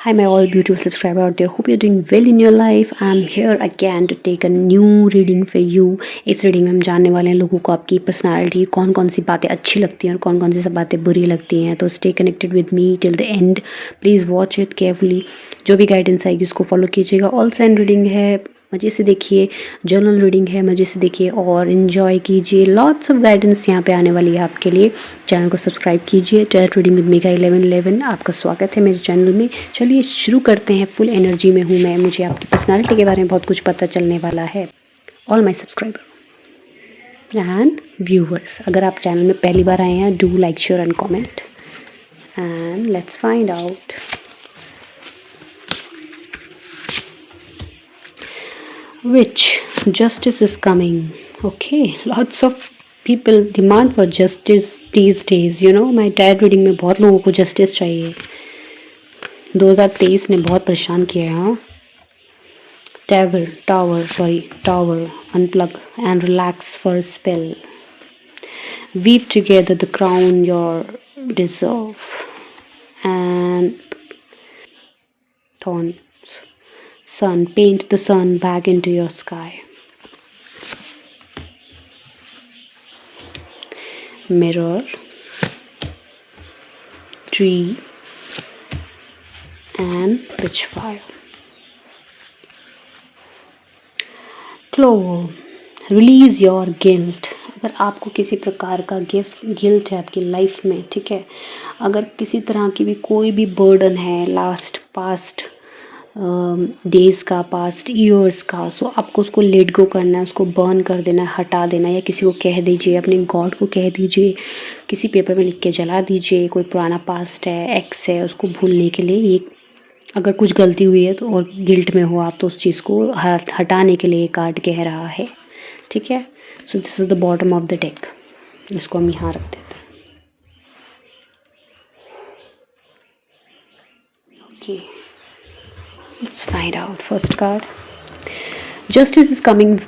Hi, my all beautiful subscriber out there. Hope you're doing well in your life. I'm here again to take a new reading for you. इस reading में हम जानने वाले हैं लोगों को आपकी पर्सनालिटी, कौन कौन सी बातें अच्छी लगती हैं और कौन कौन सी सब बातें बुरी लगती हैं. तो stay connected with me till the end. Please watch it carefully. जो भी गाइडेंस आएगी उसको फॉलो कीजिएगा. ऑल साइन रीडिंग है, मज़े से देखिए. जर्नल रीडिंग है, मज़े से देखिए और इन्जॉय कीजिए. लॉट्स ऑफ गाइडेंस यहाँ पे आने वाली है आपके लिए. चैनल को सब्सक्राइब कीजिए. टैरोट रीडिंग विद मेगा 1111 आपका स्वागत है मेरे चैनल में. चलिए शुरू करते हैं. फुल एनर्जी में हूँ मैं. मुझे आपकी पर्सनालिटी के बारे में बहुत कुछ पता चलने वाला है. All my subscriber and viewers, अगर आप चैनल में पहली बार आए हैं, do like, share and comment and let's find out. Which justice is coming? Okay, lots of people demand for justice these days. My tarot reading में बहुत लोगों को justice चाहिए. 2023 ने बहुत परेशान किया है. हाँ, tower, unplug and relax for a spell. Weave together the crown you deserve. And thorn. Sun, paint the sun back into your sky. Mirror, tree and witchfire. Clover, release your guilt. अगर आपको किसी प्रकार का guilt है आपकी life में, ठीक है, अगर किसी तरह की भी कोई भी बर्डन है पास्ट डेज़ का, पास्ट ईयर्स का, सो आपको उसको लेट गो करना है, उसको बर्न कर देना है, हटा देना है, या किसी को कह दीजिए, अपने गॉड को कह दीजिए, किसी पेपर में लिख के जला दीजिए. कोई पुराना पास्ट है, एक्स है, उसको भूलने के लिए ये, अगर कुछ गलती हुई है तो और गिल्ट में हो आप, तो उस चीज़ को हटाने के लिए ये कार्ड कह रहा है. ठीक है, so this is the bottom of the deck. इसको हम यहाँ रख देते हैं. Okay, let's find out. First card, justice is coming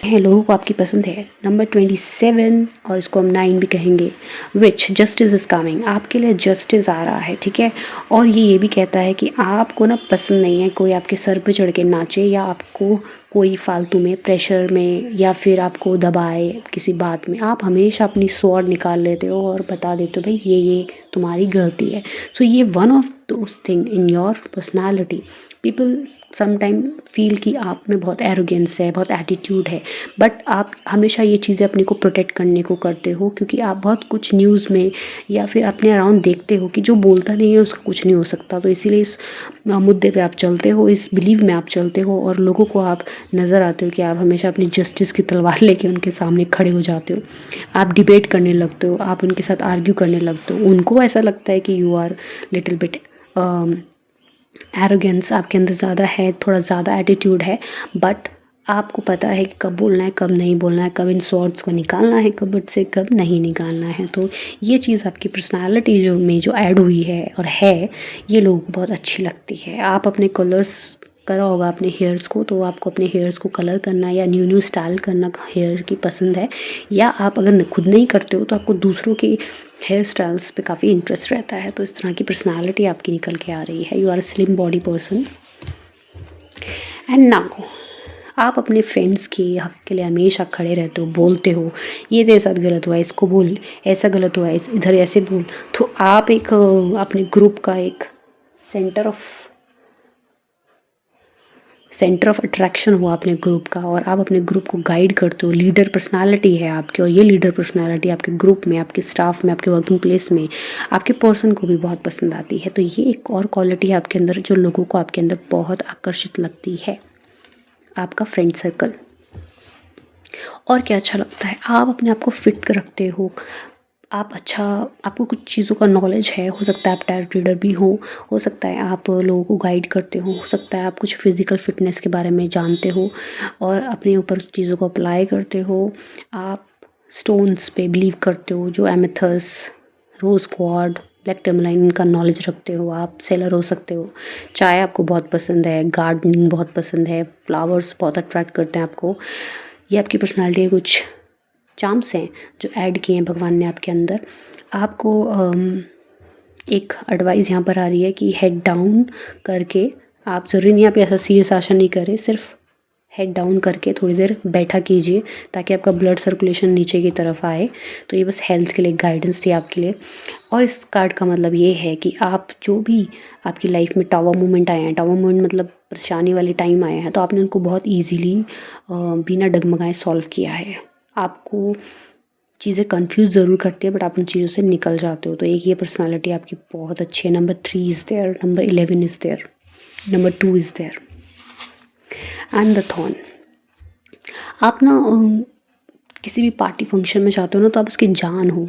है. लोगों को आपकी पसंद है. नंबर 27 और इसको हम 9 भी कहेंगे. विच जस्टिस इज कमिंग, आपके लिए जस्टिस आ रहा है. ठीक है, और ये भी कहता है कि आपको ना पसंद नहीं है कोई आपके सर पे चढ़ के नाचे, या आपको कोई फालतू में प्रेशर में, या फिर आपको दबाए किसी बात में. आप हमेशा अपनी स्वॉर्ड निकाल लेते हो और बता देते हो भाई ये तुम्हारी गलती है. सो ये one of those thing in your personality. People sometime feel कि आप में बहुत एरोगेंस है, बहुत एटीट्यूड है, बट आप हमेशा ये चीज़ें अपने को प्रोटेक्ट करने को करते हो, क्योंकि आप बहुत कुछ न्यूज़ में या फिर अपने अराउंड देखते हो कि जो बोलता नहीं है उसका कुछ नहीं हो सकता. तो इसीलिए इस मुद्दे पे आप चलते हो, इस बिलीव में आप चलते हो, और लोगों को आप नज़र आते हो कि आप हमेशा अपनी जस्टिस की तलवार लेके उनके सामने खड़े हो जाते हो. आप डिबेट करने लगते हो, आप उनके साथ आर्ग्यू करने लगते हो. उनको ऐसा लगता है कि you are little bit arrogance आपके अंदर ज़्यादा है, थोड़ा ज़्यादा एटीट्यूड है, बट आपको पता है कि कब बोलना है, कब नहीं बोलना है, कब इन शॉर्ट्स को निकालना है कबर्ड से, कब नहीं निकालना है. तो ये चीज़ आपकी पर्सनालिटी जो ऐड हुई है और है, ये लोगों को बहुत अच्छी लगती है. आप अपने कलर्स करा होगा अपने हेयर्स को, तो आपको अपने हेयर्स को कलर करना या न्यू स्टाइल करना हेयर की पसंद है, या आप अगर खुद नहीं करते हो तो आपको दूसरों की हेयर स्टाइल्स पे काफ़ी इंटरेस्ट रहता है. तो इस तरह की पर्सनालिटी आपकी निकल के आ रही है. You are a slim body person. And now आप अपने फ्रेंड्स के हक के लिए हमेशा खड़े रहते हो, बोलते हो ये तेरे साथ गलत हुआ है, इसको बोल, ऐसा गलत हुआ है, इधर ऐसे बोल. तो आप एक अपने ग्रुप का एक सेंटर ऑफ अट्रैक्शन हुआ अपने ग्रुप का, और आप अपने ग्रुप को गाइड करते हो. लीडर पर्सनालिटी है आपकी, और ये लीडर पर्सनालिटी आपके ग्रुप में, आपके स्टाफ में, आपके वर्किंग प्लेस में, आपके पर्सन को भी बहुत पसंद आती है. तो ये एक और क्वालिटी है आपके अंदर जो लोगों को आपके अंदर बहुत आकर्षित लगती है. आपका फ्रेंड सर्कल. और क्या अच्छा लगता है, आप अपने आप को फिट रखते हो. आपको कुछ चीज़ों का नॉलेज है, हो सकता है आप टैरोट रीडर भी हो सकता है आप लोगों को गाइड करते हो सकता है आप कुछ फिज़िकल फिटनेस के बारे में जानते हो और अपने ऊपर उस चीज़ों को अप्लाई करते हो. आप स्टोन्स पे बिलीव करते हो, जो एमेथस, रोज़ क्वार्ट्ज, ब्लैक टर्मलाइन, इनका नॉलेज रखते हो. आप सेलर हो सकते हो. चाय आपको बहुत पसंद है, गार्डनिंग बहुत पसंद है, फ्लावर्स बहुत अट्रैक्ट करते हैं आपको. ये आपकी पर्सनालिटी के कुछ चार्म्स हैं जो ऐड किए हैं भगवान ने आपके अंदर. आपको एक एडवाइस यहाँ पर आ रही है कि हेड डाउन करके, आप ज़रूरी नहीं आप ऐसा सीरियस आसन नहीं करें, सिर्फ हेड डाउन करके थोड़ी देर बैठा कीजिए ताकि आपका ब्लड सर्कुलेशन नीचे की तरफ आए। तो ये बस हेल्थ के लिए गाइडेंस थी आपके लिए। और इस कार्ड का मतलब ये है कि आप जो भी आपकी लाइफ में टावर मोमेंट आए हैं, टावर मोमेंट मतलब परेशानी वाले टाइम आए हैं, तो आपने उनको बहुत ईजीली बिना डगमगाए सॉल्व किया है। आपको चीज़ें कंफ्यूज ज़रूर करती है बट आप उन चीज़ों से निकल जाते हो। तो एक ये पर्सनालिटी आपकी बहुत अच्छी है। Number 3 is there, number 11 is there, number 2 is there and the thorn. आप ना किसी भी पार्टी फंक्शन में जाते हो ना, तो आप उसकी जान हो।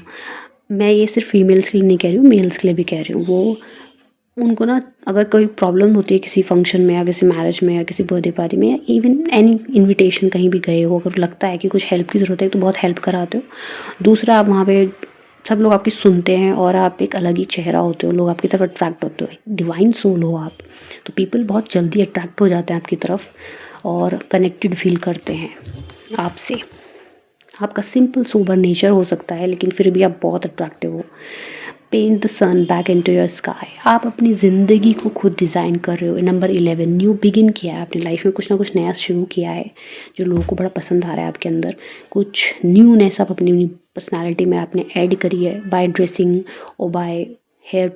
मैं ये सिर्फ फीमेल्स के लिए नहीं कह रही हूँ, मेल्स के लिए भी कह रही हूँ। वो उनको ना अगर कोई प्रॉब्लम होती है किसी फंक्शन में या किसी मैरिज में या किसी बर्थडे पार्टी में या इवन एनी इनविटेशन कहीं भी गए हो, अगर लगता है कि कुछ हेल्प की ज़रूरत है तो बहुत हेल्प कराते हो। दूसरा, आप वहाँ पे सब लोग आपकी सुनते हैं और आप एक अलग ही चेहरा होते हो, लोग आपकी तरफ अट्रैक्ट होते हो, डिवाइन सोल हो आप। तो पीपल बहुत जल्दी अट्रैक्ट हो जाते हैं आपकी तरफ और कनेक्टेड फील करते हैं आपसे। आपका सिंपल सोबर नेचर हो सकता है लेकिन फिर भी आप बहुत अट्रैक्टिव हो। Paint the sun back into your sky. आप अपनी ज़िंदगी को खुद डिज़ाइन कर रहे हो। नंबर 11, न्यू बिगिन किया है अपनी लाइफ में, कुछ ना कुछ नया शुरू किया है जो लोगों को बड़ा पसंद आ रहा है आपके अंदर। कुछ न्यूनेस आप अपनी पर्सनालिटी में आपने ऐड करी है बाय ड्रेसिंग और by hair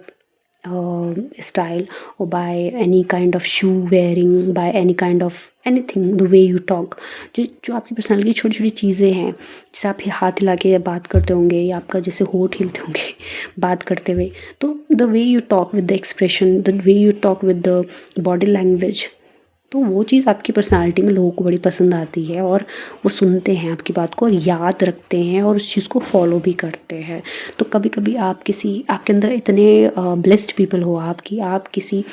style or by any kind of shoe wearing, by any kind of anything, the way you talk। जो आपकी पर्सनालिटी की छोटी छोटी चीज़ें हैं, जैसे आप हाथ हिला के बात करते होंगे या आपका जैसे होठ हिलते होंगे बात करते हुए, तो the way you talk with the expression, the way you talk with the body language, तो वो चीज़ आपकी पर्सनालिटी में लोगों को बड़ी पसंद आती है और वो सुनते हैं आपकी बात को और याद रखते हैं और उस चीज़ को फॉलो भी करते हैं। तो कभी कभी आप आपके अंदर इतने ब्लेस्ड पीपल हो आपकी, आप किसी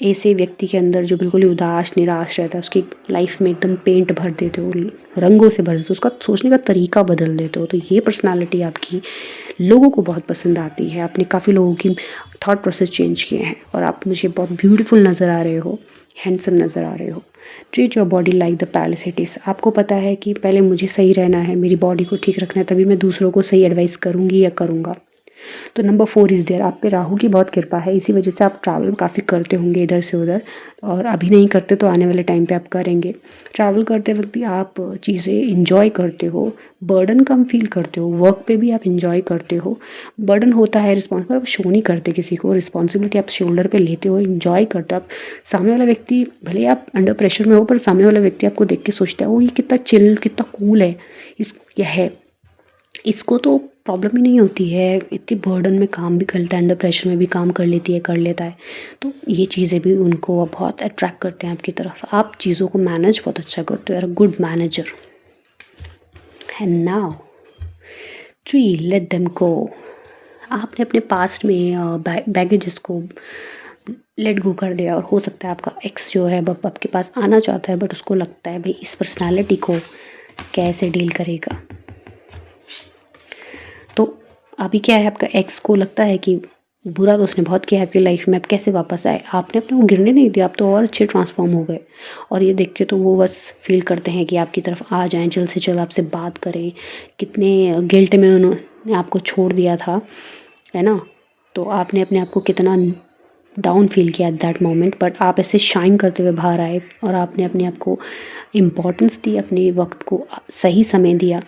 ऐसे व्यक्ति के अंदर जो बिल्कुल ही उदास निराश रहता है, उसकी लाइफ में एकदम पेंट भर देते हो, रंगों से भर देते हो, उसका सोचने का तरीका बदल देते हो। तो ये पर्सनालिटी आपकी लोगों को बहुत पसंद आती है। आपने काफ़ी लोगों की थॉट प्रोसेस चेंज किए हैं और आप मुझे बहुत ब्यूटीफुल नज़र आ रहे हो, हैंडसम नज़र आ रहे हो। Treat your body like the palace it is. आपको पता है कि पहले मुझे सही रहना है, मेरी बॉडी को ठीक रखना है, तभी मैं दूसरों को सही एडवाइस करूँगी या करूँगा। तो नंबर 4 इज़ देयर। आप पे राहु की बहुत कृपा है, इसी वजह से आप ट्रैवल काफ़ी करते होंगे इधर से उधर, और अभी नहीं करते तो आने वाले टाइम पे आप करेंगे। ट्रैवल करते वक्त भी आप चीज़ें इंजॉय करते हो, बर्डन कम फील करते हो, वर्क पे भी आप इंजॉय करते हो। बर्डन होता है रिस्पॉन्सिबल, आप शो नहीं करते किसी को, रिस्पॉन्सिबिलिटी आप शोल्डर पे लेते हो, इंजॉय करते हो आप। सामने वाला व्यक्ति भले आप अंडर प्रेशर में हो, पर सामने वाला व्यक्ति आपको देख के सोचता है, वो ये कितना चिल, कितना कूल है, यह है, इसको तो प्रॉब्लम ही नहीं होती है, इतनी बर्डन में काम भी कर लेता है, अंडर प्रेशर में भी काम कर लेता है। तो ये चीज़ें भी उनको बहुत अट्रैक्ट करते हैं आपकी तरफ। आप चीज़ों को मैनेज बहुत अच्छा करते हो, यार good manager. And now 3, let them go. आपने अपने पास्ट में बैगेजेस को लेट गो कर दिया और हो सकता है आपका एक्स जो है अब आपके पास आना चाहता है, बट उसको लगता है भाई इस पर्सनालिटी को कैसे डील करेगा। तो अभी क्या है, आपका एक्स को लगता है कि बुरा तो उसने बहुत किया है आपकी लाइफ में, अब कैसे वापस आए। आपने अपने को गिरने नहीं दिया, आप तो और अच्छे ट्रांसफॉर्म हो गए। और ये देख के तो वो बस फील करते हैं कि आपकी तरफ आ जाएं, जल्द से जल्द आपसे बात करें। कितने गिल्ट में उन्होंने आपको छोड़ दिया था, है ना। तो आपने अपने आप को कितना डाउन फील किया एट दैट मोमेंट, बट आप ऐसे शाइन करते हुए बाहर आए और आपने अपने आप को इम्पोर्टेंस दी, अपने वक्त को सही समय दिया,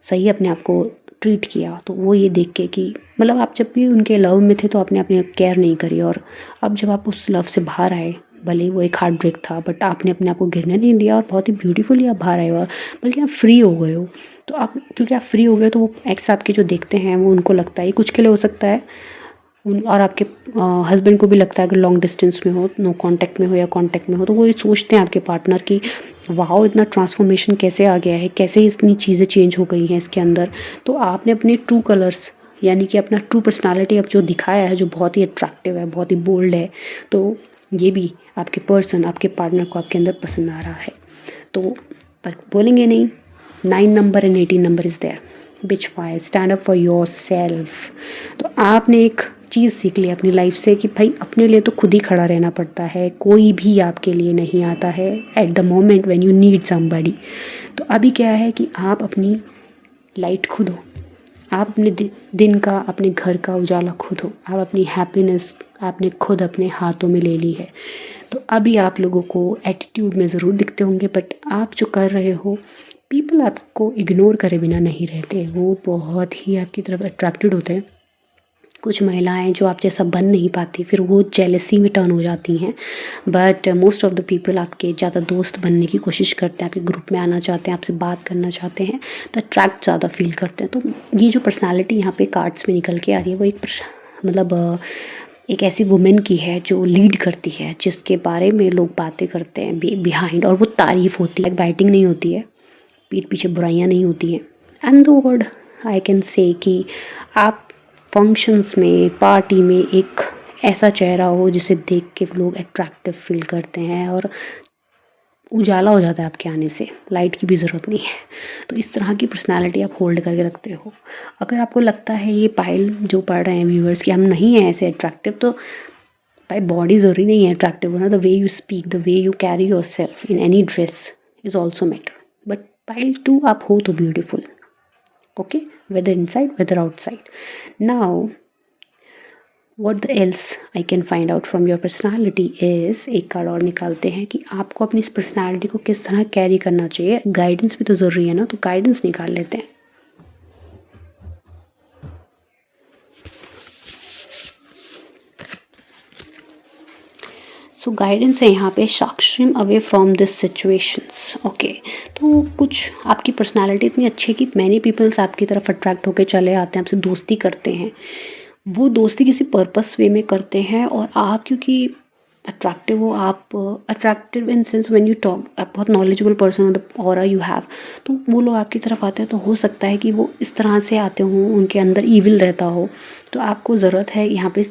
सही अपने आप को ट्रीट किया। तो वो ये देख के कि मतलब आप जब भी उनके लव में थे तो आपने अपने केयर नहीं करी, और अब जब आप उस लव से बाहर आए, भले वो एक हार्ट ब्रेक था, बट आपने अपने आप को गिरने नहीं दिया और बहुत ही ब्यूटीफुली आप बाहर आए हो, बल्कि आप फ्री हो गए हो। तो आप क्योंकि आप फ्री हो गए तो वो एक्स आपके जो देखते हैं वो उनको लगता है कुछ के लिए हो सकता है और आपके हस्बैंड को भी लगता है, अगर लॉन्ग डिस्टेंस में हो, नो कांटेक्ट में हो या कांटेक्ट में हो, तो वो ये सोचते हैं आपके पार्टनर की वाह इतना ट्रांसफॉर्मेशन कैसे आ गया है, कैसे इतनी चीज़ें चेंज हो गई हैं इसके अंदर। तो आपने अपने ट्रू कलर्स यानी कि अपना ट्रू पर्सनालिटी अब जो दिखाया है, जो बहुत ही अट्रैक्टिव है, बहुत ही बोल्ड है, तो ये भी आपके पर्सन, आपके पार्टनर को आपके अंदर पसंद आ रहा है। तो पर बोलेंगे नहीं, 9 number and 18 number is there. बिच fire, stand up for yourself. तो आपने एक चीज़ सीख ली अपनी लाइफ से कि भाई अपने लिए तो खुद ही खड़ा रहना पड़ता है, कोई भी आपके लिए नहीं आता है at the moment when you need somebody. तो अभी क्या है कि आप अपनी लाइट खुद हो, आप अपने दिन का, अपने घर का उजाला खुद हो। आप अपनी हैप्पीनेस आपने खुद अपने हाथों में ले ली है। तो अभी आप लोगों को एटीट्यूड में ज़रूर दिखते होंगे, बट आप जो कर रहे हो, पीपल आपको इग्नोर करे बिना नहीं रहते, वो बहुत ही आपकी तरफ अट्रैक्टेड होते हैं। कुछ महिलाएं जो आप जैसा बन नहीं पाती, फिर वो जेलसी में टर्न हो जाती हैं, but most of the people आपके ज़्यादा दोस्त बनने की कोशिश करते हैं, आपके ग्रुप में आना चाहते हैं, आपसे बात करना चाहते हैं, तो अट्रैक्ट ज़्यादा फील करते हैं। तो ये जो पर्सनालिटी यहाँ पे कार्ड्स में निकल के आ रही है, वो एक मतलब एक ऐसी वुमेन की है जो लीड करती है, जिसके बारे में लोग बातें करते हैं बिहाइंड, और वो तारीफ़ होती है, बाइटिंग नहीं होती है, पीठ पीछे बुराइयाँ नहीं होती हैं। And the word I can say कि आप फंक्शंस में, पार्टी में एक ऐसा चेहरा हो जिसे देख के लोग अट्रैक्टिव फील करते हैं, और उजाला हो जाता है आपके आने से, लाइट की भी ज़रूरत नहीं है। तो इस तरह की पर्सनालिटी आप होल्ड करके रखते हो। अगर आपको लगता है ये पायल जो पढ़ रहे हैं व्यूअर्स कि हम नहीं हैं ऐसे अट्रैक्टिव, तो भाई बॉडी ज़रूरी नहीं है अट्रैक्टिव होना, the way you speak, the way you carry yourself in any dress is also matter. But Payal too आप हो तो beautiful, okay, whether inside whether outside. Now what else I can find out from your personality is, एक card और निकालते हैं कि आपको अपनी इस पर्सनालिटी को किस तरह कैरी करना चाहिए। गाइडेंस भी तो ज़रूरी है ना, तो गाइडेंस निकाल लेते हैं। सो गाइडेंस है यहाँ पे, साक्षिम away from this situations. Okay, तो कुछ आपकी पर्सनालिटी इतनी अच्छी है कि मैनी पीपल्स आपकी तरफ अट्रैक्ट होकर चले आते हैं, आपसे दोस्ती करते हैं। वो दोस्ती किसी पर्पस वे में करते हैं, और आप क्योंकि अट्रैक्टिव हो, आप attractive in sense when you talk, आप बहुत नॉलेजेबल पर्सन हो, द ऑरा यू हैव, तो वो लोग आपकी तरफ आते हैं। तो हो सकता है कि वो इस तरह से आते हों, उनके अंदर ईविल रहता हो। तो आपको ज़रूरत है यहाँ पे,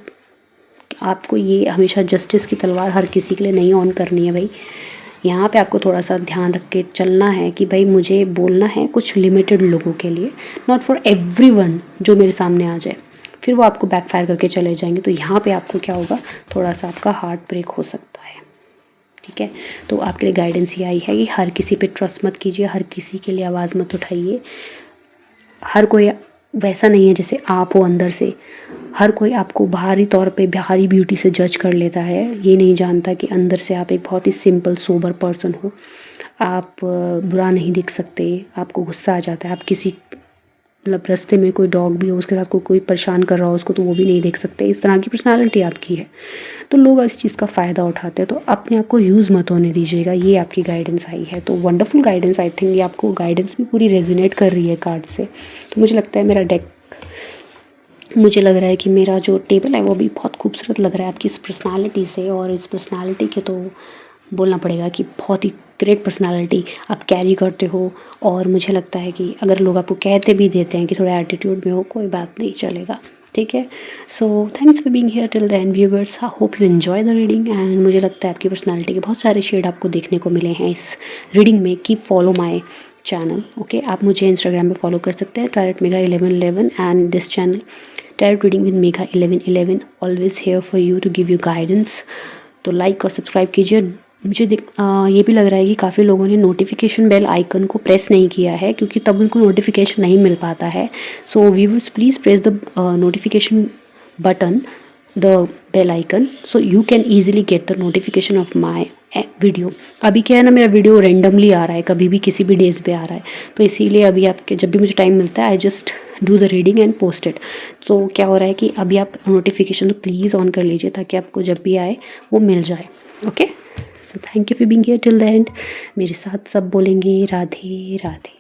आपको ये हमेशा जस्टिस की तलवार हर किसी के लिए नहीं ऑन करनी है भाई। यहाँ पे आपको थोड़ा सा ध्यान रख के चलना है कि भाई मुझे बोलना है कुछ लिमिटेड लोगों के लिए, नॉट फॉर एवरीवन जो मेरे सामने आ जाए, फिर वो आपको बैकफायर करके चले जाएंगे। तो यहाँ पे आपको क्या होगा, थोड़ा सा आपका हार्ट ब्रेक हो सकता है। ठीक है, तो आपके लिए गाइडेंस ये आई है कि हर किसी पे ट्रस्ट मत कीजिए, हर किसी के लिए आवाज़ मत उठाइए। हर कोई वैसा नहीं है जैसे आप हो अंदर से। हर कोई आपको बाहरी तौर पे बाहरी ब्यूटी से जज कर लेता है, ये नहीं जानता कि अंदर से आप एक बहुत ही सिंपल सोबर पर्सन हो। आप बुरा नहीं दिख सकते, आपको गुस्सा आ जाता है, आप किसी मतलब रास्ते में कोई डॉग भी हो, उसके साथ कोई परेशान कर रहा हो उसको, तो वो भी नहीं देख सकते। इस तरह की पर्सनालिटी आपकी है, तो लोग इस चीज़ का फ़ायदा उठाते हैं। तो अपने आप को यूज़ मत होने दीजिएगा। ये आपकी गाइडेंस आई है, तो वंडरफुल गाइडेंस। आई थिंक ये आपको गाइडेंस भी पूरी रेजोनेट कर रही है कार्ड से। तो मुझे लगता है मेरा डेक, मुझे लग रहा है कि मेरा जो टेबल है वो भी बहुत खूबसूरत लग रहा है आपकी इस पर्सनालिटी से। और इस पर्सनालिटी के तो बोलना पड़ेगा कि बहुत ही ग्रेट पर्सनालिटी आप कैरी करते हो। और मुझे लगता है कि अगर लोग आपको कहते भी देते हैं कि थोड़ा एटीट्यूड में हो, कोई बात नहीं, चलेगा। ठीक है, so thanks for being here till the end viewers. I hope you enjoy the reading. And मुझे लगता है आपकी पर्सनालिटी के बहुत सारे शेड आपको देखने को मिले हैं इस रीडिंग में। Keep follow my channel. Okay, आप मुझे इंस्टाग्राम पे फॉलो कर सकते हैं, tarotmega1111, and this channel tarot reading with Megha 1111, always here for you to give you guidance। तो लाइक और सब्सक्राइब कीजिए। मुझे ये भी लग रहा है कि काफ़ी लोगों ने नोटिफिकेशन बेल आइकन को प्रेस नहीं किया है, क्योंकि तब उनको नोटिफिकेशन नहीं मिल पाता है। So viewers, please press the notification button, the bell icon, so you can easily get the notification of my video. अभी क्या है ना, मेरा वीडियो रेंडमली आ रहा है, कभी भी किसी भी डेज पे आ रहा है, तो इसीलिए अभी आपके जब भी मुझे टाइम मिलता है I just do the reading and post it. तो क्या हो रहा है कि अभी आप नोटिफिकेशन तो प्लीज़ ऑन कर लीजिए, ताकि आपको जब भी आए वो मिल जाए। Okay, so thank you for being here till the end. मेरे साथ सब बोलेंगे राधे राधे।